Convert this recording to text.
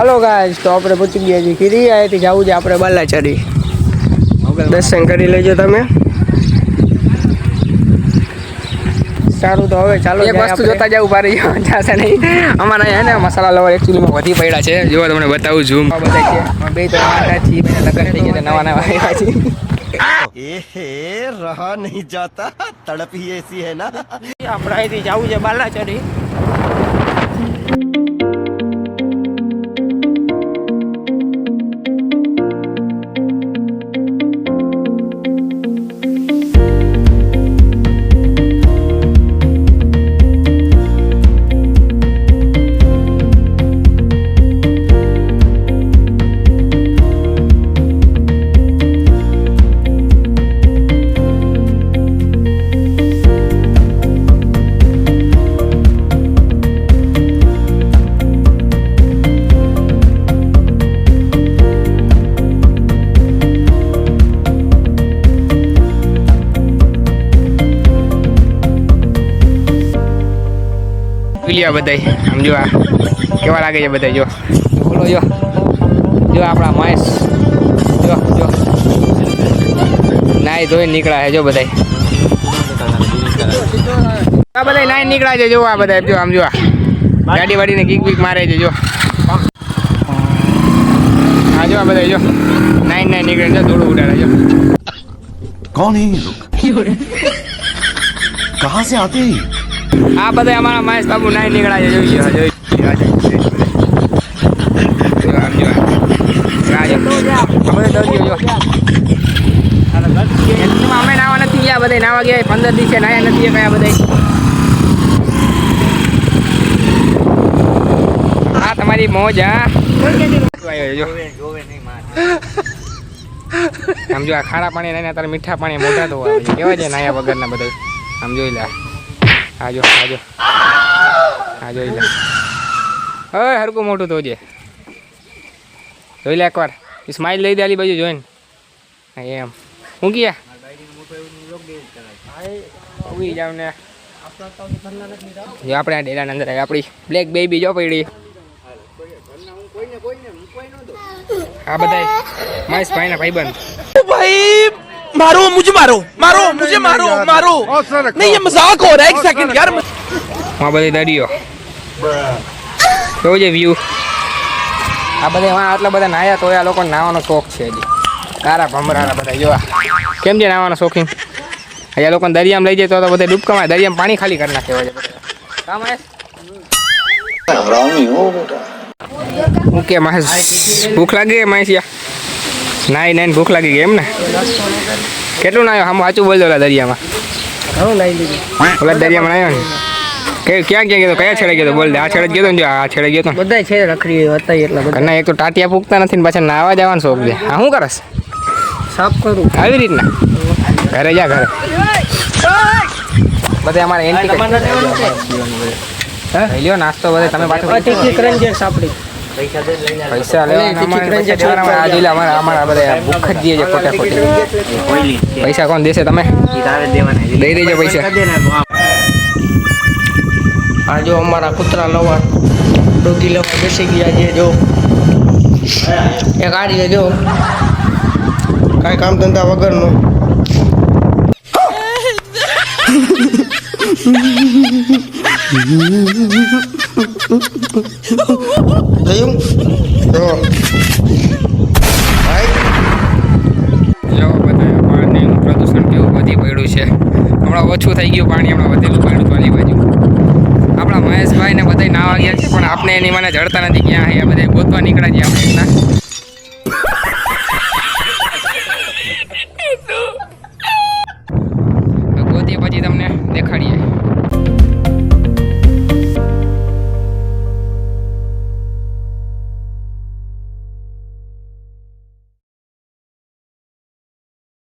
હાલો guys, તો આપણે પહોંચી ગયા છીએ ખીરી. અહીંથી જવું છે આપણે બાલાચરી. દર્શન કરી લેજો તમે. સારું, તો હવે ચાલો એક વસ્તુ જોતા જવું પારી જશે નહીં. અમારા હે ને મસાલા લવર એકચ્યુઅલીમાં વધી પડ્યા છે. જો તમને બતાવું ઝૂમ બધા છે. બે તો આટા છી લગન થઈ ગયા નવા આવ્યા છે. એહે રહા નહીં જાતા, તડપ ही ऐसी है ना. આપણે અહીંથી જવું છે બાલાચરી. બધા આમ જો આ કેવા લાગે છે બધા. જો બોલો, જો જો આપણા મહેશ જો જો નાઈ ધોઈ નીકળ્યા છે. જો બધા આ બધા નાઈ નીકળ્યા છે. જો આ બધા જો આમ જો આ ગાડી વાડીને કીક બીક મારે છે. જો હા જો આ બધા જો નાઈ નીકળે છે. થોડું ઉડાડે. જો कौन है ये लोग, कहाँ से आते हैं? આ બધા અમારા મહેશ બાબુ નાઈ નીકળ્યા છે. જોઈએ અમે નાવા નથી ગયા. બધા નાવા ગયા 15 દિવસે નાયા નથી કયા બધા. હા તમારી મોજ. હા આમ જો આ ખારા પાણી નાઈને તારે મીઠા પાણી મોઢા તો આવે છે. કેવા છે નાયા વગરના બધા. આમ જોઈ લે. આજો આજો આ જોઈ લે. હવે હરકું મોટું તો છે. જોઈ લે એકવાર સ્માઈલ લઈ દે આલી બાજુ જોઈને. એમ હું ગયા ઉગી જાવ ને. જો આપણે આ ડેરાની અંદર આવી આપણી બ્લેક બેબી જો પડી. આ બધા મહેશભાઈના ભાઈબંધ. भाई मारो मुझे, मारो मारो मुझे, मारो मारो नहीं, ये मजाक हो रहा है. एक सेकंड यार. આ બધી દરિયો કેવો છે વ્યૂ. આ બધા એમાં આટલા બધા નાયા તો આ લોકો નાવાનો શોખ છે. હજી તારા ભમરાના બધા જોવા કેમ છે નાવાનો શોખીન. અહીંયા લોકોને દરિયામાં લઈ જાય તો બધા ડૂબકામાં દરિયામાં પાણી ખાલી કરી નાખે હોય છે. હું કે મહેશ ભૂખ લાગી ગઈ મહેશિયા. નાઈ નાઈને ભૂખ લાગી ગઈ એમ ને. કેટલું નાયો આમ સાચું બોલજો ઓલા દરિયામાં. ઓલા દરિયામાં નાયો ને ક્યાં ગયો કયા છેડે ગયો બોલ દે. આ છેડે ગયો ને. જો આ છેડે ગયો બધા છે રખડી હતા એટલા બધા. ઘરના એક તો ટાટિયા પૂગતા નથી ને પાછા નાવા જવાનું શોખ છે. હા શું કરસ સાફ કરું આવી રીતના. ઘરે જા ઘરે. બધા અમારે એન્ટી લ્યો નાસ્તો બધે તમે પાછો પૈસા લેવાના. આ જોઈ અમારા બધા ભૂખ જ દઈએ છે ખોટા ખોટી. પૈસા કોણ દેશે તમે દઈ દેજો પૈસા. આ જો અમારા કૂતરા નવા ડોગી લેવા બેસી ગયા છે. જો એક આડીએ જો કાંઈ કામ ધંધા વગરનો. જોયું જો બધા પાણીનું પ્રદૂષણ કેવું વધી પડ્યું છે. હમણાં ઓછું થઈ ગયું પાણી, હમણાં વધેલું પડ્યું પાણી બાજુ. આપણા મહેશભાઈ ને બધા નાવા ગયા છે પણ આપણે એની મને જડતા નથી. ક્યાં અહીંયા બધા ગોતવા નીકળ્યા છીએ આપણે એમના. ગોતી પછી